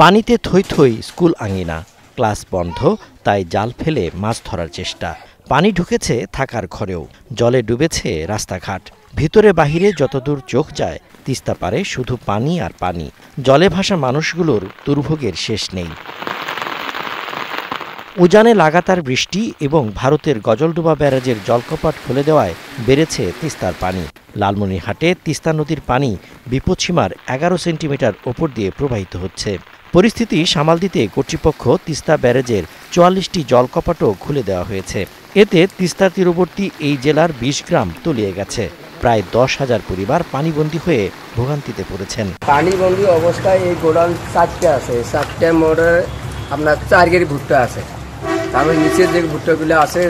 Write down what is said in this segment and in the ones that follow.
পানিতে থই থই স্কুল আঙিনা, ক্লাস বন্ধ, তাই জাল ফেলে মাছ ধরার চেষ্টা। পানি ঢুকেছে থাকার ঘরেও, জলে ডুবেছে রাস্তাঘাট। ভিতরে বাহিরে যতদূর চোখ যায় তিস্তা পারে শুধু পানি আর পানি। জলে ভাসা মানুষগুলোর দুর্ভোগের শেষ নেই। উজানে লাগাতার বৃষ্টি এবং ভারতের গজলডোবা ব্যারাজের জলকপাট খুলে দেওয়ায় বেড়েছে তিস্তার পানি। লালমনিরহাটে তিস্তা নদীর পানি বিপদসীমার ১১ সেন্টিমিটার ওপর দিয়ে প্রবাহিত হচ্ছে। পরিস্থিতি সামাল দিতে কর্তৃপক্ষ তিস্তা ব্যারাজের ৪৪টি জলকপাটও খুলে দেওয়া হয়েছে। এতে তিস্তা তীরবর্তী এই জেলার ২০ গ্রাম তলিয়ে গেছে। প্রায় ১০,০০০ পরিবার পানিবন্দী হয়ে ভোগান্তিতে পড়েছেন। পানিবন্দী অবস্থায় এই গোডাউন ৪টে আছে, ৪টে মোড়ে আপনার ৪ কেজি ভুট্টা আছে। তারপরে নিচের যে ভুট্টাগুলো আছে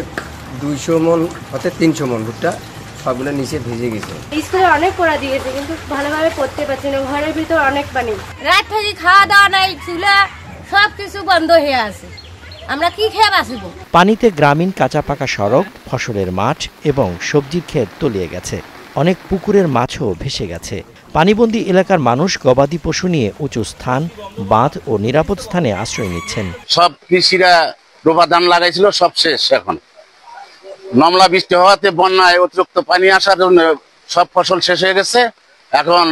২০০ মন হতে ৩০০ মন ভুট্টা, সবগুলো নিচে ভিজে গেছে। স্কুলে অনেক পড়া দিয়েছে কিন্তু ভালোভাবে পড়তে পারছি না, ঘরের ভিতর অনেক পানি। রাত থেকে খাওয়া দাওয়া নাই, চুলা সবকিছু বন্ধ হয়ে আছে, আমরা কি খেয়ে বাঁচব? পানিতে গ্রামীণ কাঁচা পাকা সড়ক, ফসলের মাঠ এবং সবজির ক্ষেত তলিয়ে গেছে। অনেক পুকুরের মাছও ভেসে গেছে। পানিবন্দী এলাকার মানুষ গবাদি পশু নিয়ে উঁচু স্থান, বাঁধ ও নিরাপদ স্থানে আশ্রয় নিচ্ছেন। সব কৃষিরা রোপা ধান লাগাইছিল, সব শেষ। এখন নমলা বৃষ্টি হওয়াতে বন্যায় অতিরিক্ত পানি আসার জন্য সব ফসল শেষ হয়ে গেছে। এখন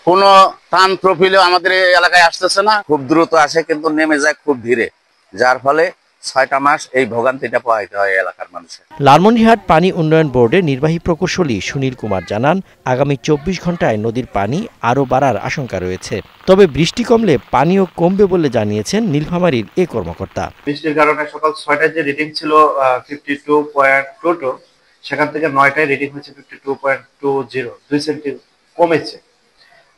কোনো ধান প্রফিলও আমাদের এই এলাকায় আসতেছে না। খুব দ্রুত আসে কিন্তু নেমে যায় খুব ধীরে, যার ফলে ৬টা মাস এই ভোগান্তিটা পোহাইতে হয় এলাকার মানুষের। লালমনিরহাট পানি উন্নয়ন বোর্ডের নির্বাহী প্রকৌশলী সুনীল কুমার জানান, আগামী ২৪ ঘন্টায় নদীর পানি আরও বাড়ার আশঙ্কা রয়েছে। তবে বৃষ্টি কমলে পানিও কমবে বলে জানিয়েছেন নীলফামারীর এ কর্মকর্তা। বৃষ্টির কারণে সকাল ৬টায় যে রিডিং ছিল 52.22, সেখান থেকে ৯টায় রিডিং হচ্ছে 52.20, ২ সেন্টি কমেছে।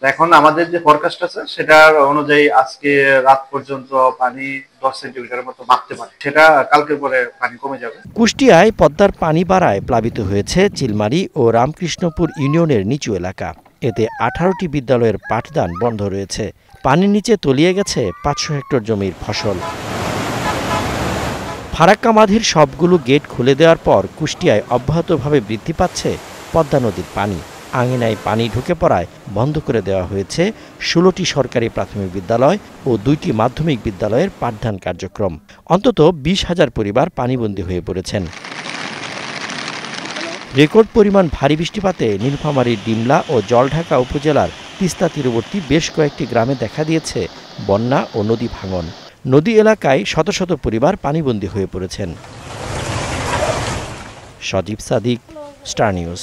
এখন আমাদের যে ফরকাস্ট আছে সেটার অনুযায়ী আজকে রাত পর্যন্ত পানি ১০ সেন্টিমিটারের মতো বাড়তে পারে, সেটা কালকের পরে পানি কমে যাবে। কুষ্টিয়ায় পদ্মার পানি বাড়ায় প্লাবিত হয়েছে চিলমারি ও রামকৃষ্ণপুর ইউনিয়নের নিচু এলাকা। এতে ১৮টি বিদ্যালয়ের পাঠদান বন্ধ রয়েছে। পানির নিচে তলিয়ে গেছে ৫০০ হেক্টর জমির ফসল। ফারাক্কা বাঁধের সবগুলো গেট খুলে দেওয়ার পর কুষ্টিয়ায় অব্যাহতভাবে বৃদ্ধি পাচ্ছে পদ্মা নদীর পানি। আঙিনায় পানি ঢুকে পড়ায় বন্ধ করে দেওয়া হয়েছে ১৬টি সরকারি প্রাথমিক বিদ্যালয় ও ২টি মাধ্যমিক বিদ্যালয়ের পাঠদান কার্যক্রম। অন্তত ২০,০০০ পরিবার পানিবন্দী হয়ে পড়েছেন। রেকর্ড পরিমাণ ভারী বৃষ্টিপাতে নীলফামারীর ডিমলা ও জলঢাকা উপজেলার তিস্তা তীরবর্তী বেশ কয়েকটি গ্রামে দেখা দিয়েছে বন্যা ও নদী ভাঙন। নদী এলাকায় শত শত পরিবার পানিবন্দী হয়ে পড়েছেন। সজীব সাদিক, স্টার নিউজ।